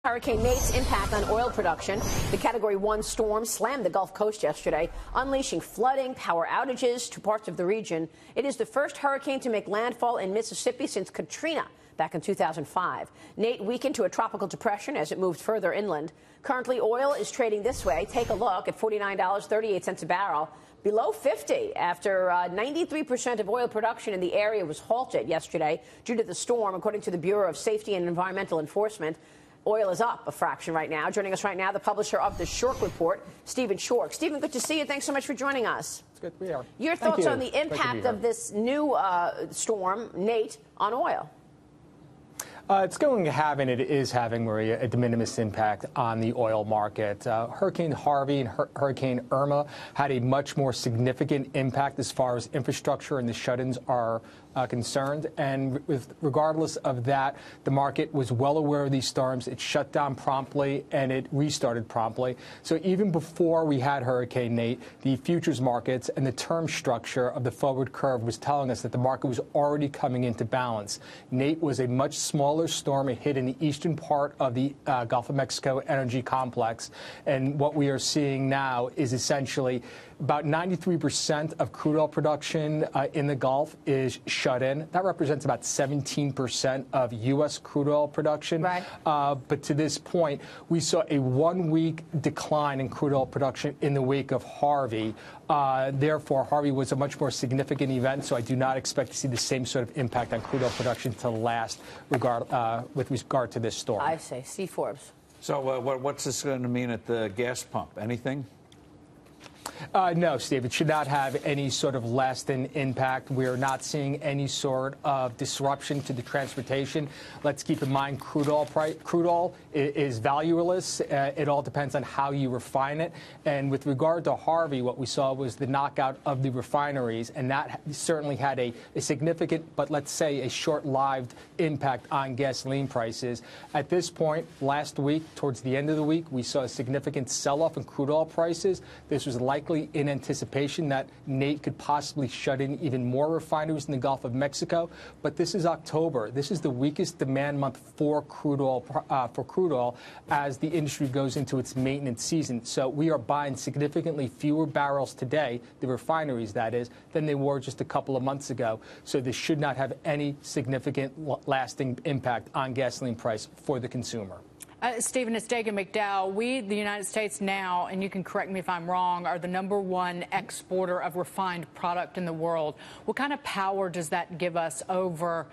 Hurricane Nate's impact on oil production. The Category 1 storm slammed the Gulf Coast yesterday, unleashing flooding, power outages to parts of the region. It is the first hurricane to make landfall in Mississippi since Katrina back in 2005. Nate weakened to a tropical depression as it moved further inland. Currently, oil is trading this way. Take a look at $49.38 a barrel, below 50 after 93% of oil production in the area was halted yesterday due to the storm, according to the Bureau of Safety and Environmental Enforcement. Oil is up a fraction right now. Joining us right now, the publisher of the Schork Report, Stephen Schork. Stephen, good to see you. Thanks so much for joining us. It's good to be here. Your thoughts on the impact of this new storm, Nate, on oil? It's going to have, and it is having, Maria, a de minimis impact on the oil market. Hurricane Harvey and Hurricane Irma had a much more significant impact as far as infrastructure and the shut-ins are concerned. And regardless of that, the market was well aware of these storms. It shut down promptly and it restarted promptly. So even before we had Hurricane Nate, the futures markets and the term structure of the forward curve was telling us that the market was already coming into balance. Nate was a much smaller storm. It hit in the eastern part of the Gulf of Mexico energy complex. And what we are seeing now is essentially about 93% of crude oil production in the Gulf is shut in. That represents about 17% of U.S. crude oil production. Right. But to this point, we saw a one-week decline in crude oil production in the wake of Harvey. Therefore, Harvey was a much more significant event, so I do not expect to see the same sort of impact on crude oil production to last with regard to this storm. I say. Steve Forbes. So what's this going to mean at the gas pump? Anything? No, Steve, it should not have any sort of lasting impact. We are not seeing any sort of disruption to the transportation. Let's keep in mind crude oil is valueless. It all depends on how you refine it. And with regard to Harvey, what we saw was the knockout of the refineries, and that certainly had a significant, but let's say a short-lived impact on gasoline prices. At this point, last week, towards the end of the week, we saw a significant sell-off in crude oil prices. This was likely in anticipation that Nate could possibly shut in even more refineries in the Gulf of Mexico. But this is October. This is the weakest demand month for crude oil as the industry goes into its maintenance season. So we are buying significantly fewer barrels today, the refineries that is, than they were just a couple of months ago. So this should not have any significant lasting impact on gasoline price for the consumer. Stephen, it's Dagan McDowell. We, the United States now, and you can correct me if I'm wrong, are the #1 exporter of refined product in the world. What kind of power does that give us over,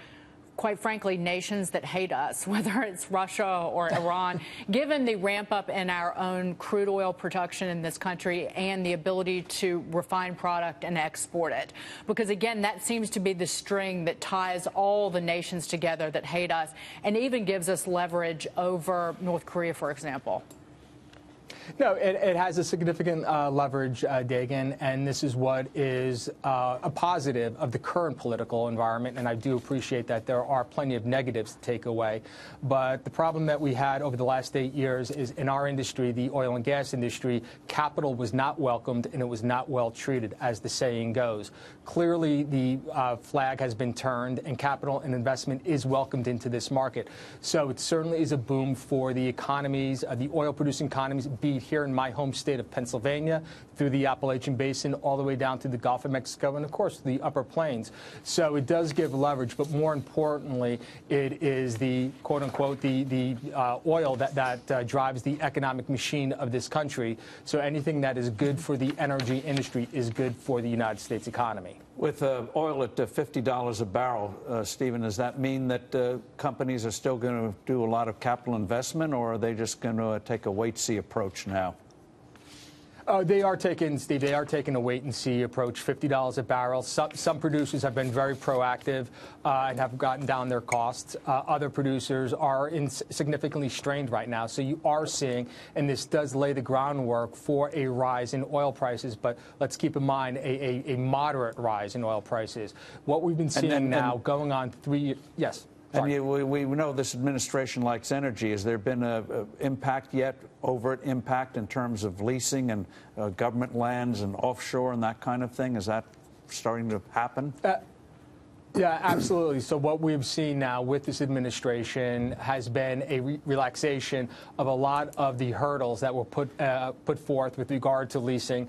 quite frankly, nations that hate us, whether it's Russia or Iran, given the ramp up in our own crude oil production in this country and the ability to refine product and export it? Because, again, that seems to be the string that ties all the nations together that hate us and even gives us leverage over North Korea, for example. No, it has a significant leverage, Dagan, and this is what is a positive of the current political environment, and I do appreciate that there are plenty of negatives to take away. But the problem that we had over the last 8 years is in our industry, the oil and gas industry, capital was not welcomed and it was not well treated, as the saying goes. Clearly, the flag has been turned and capital and investment is welcomed into this market. So it certainly is a boom for the economies, the oil-producing economies, be it here in my home state of Pennsylvania, through the Appalachian Basin, all the way down to the Gulf of Mexico, and, of course, the Upper Plains. So it does give leverage, but more importantly, it is the, quote-unquote, the oil that drives the economic machine of this country. So anything that is good for the energy industry is good for the United States economy. With oil at $50 a barrel, Stephen, does that mean that companies are still going to do a lot of capital investment, or are they just going to take a wait-see approach now? They are taking, Steve, they are taking a wait-and-see approach, $50 a barrel. Some producers have been very proactive and have gotten down their costs. Other producers are significantly strained right now. So you are seeing, and this does lay the groundwork for a rise in oil prices, but let's keep in mind a moderate rise in oil prices. What we've been seeing now going on 3 years. Yes. And we know this administration likes energy. Has there been an impact yet, overt impact in terms of leasing and government lands and offshore and that kind of thing? Is that starting to happen? Yeah, absolutely. So what we've seen now with this administration has been a relaxation of a lot of the hurdles that were put forth with regard to leasing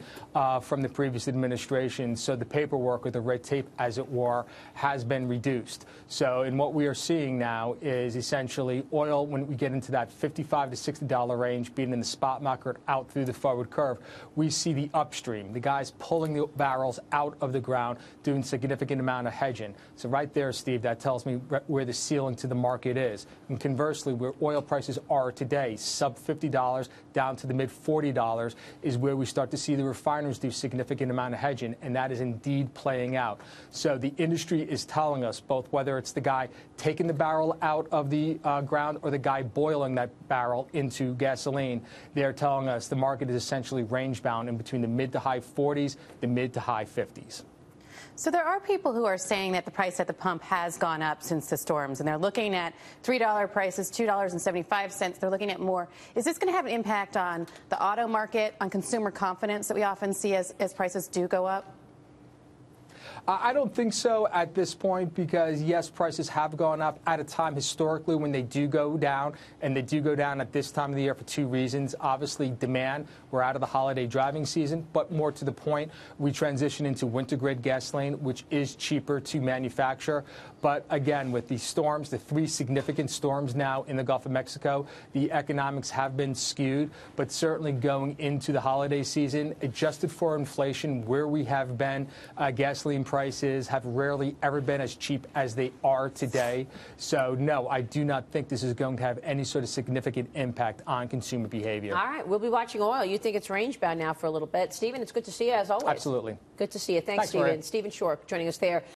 from the previous administration. So the paperwork or the red tape, as it were, has been reduced. So and what we are seeing now is essentially oil, when we get into that $55 to $60 range, being in the spot market out through the forward curve, we see the upstream, the guys pulling the barrels out of the ground, doing significant amount of hedging. So right there, Steve, that tells me where the ceiling to the market is. And conversely, where oil prices are today, sub $50 down to the mid $40, is where we start to see the refiners do significant amount of hedging, and that is indeed playing out. So the industry is telling us, both whether it's the guy taking the barrel out of the ground or the guy boiling that barrel into gasoline, they're telling us the market is essentially range-bound in between the mid to high 40s, the mid to high 50s. So there are people who are saying that the price at the pump has gone up since the storms, and they're looking at $3 prices, $2.75. They're looking at more. Is this going to have an impact on the auto market, on consumer confidence that we often see as prices do go up? I don't think so at this point because, yes, prices have gone up at a time historically when they do go down, and they do go down at this time of the year for two reasons. Obviously, demand. We're out of the holiday driving season, but more to the point, we transition into winter-grade gasoline, which is cheaper to manufacture. But again, with the storms, the three significant storms now in the Gulf of Mexico, the economics have been skewed, but certainly going into the holiday season, adjusted for inflation, where we have been, gasoline prices have rarely ever been as cheap as they are today. So, no, I do not think this is going to have any sort of significant impact on consumer behavior. All right, we'll be watching oil. You think it's range-bound now for a little bit. Stephen, it's good to see you, as always. Absolutely. Good to see you. Thanks, Stephen. Maria. Stephen Schork joining us there.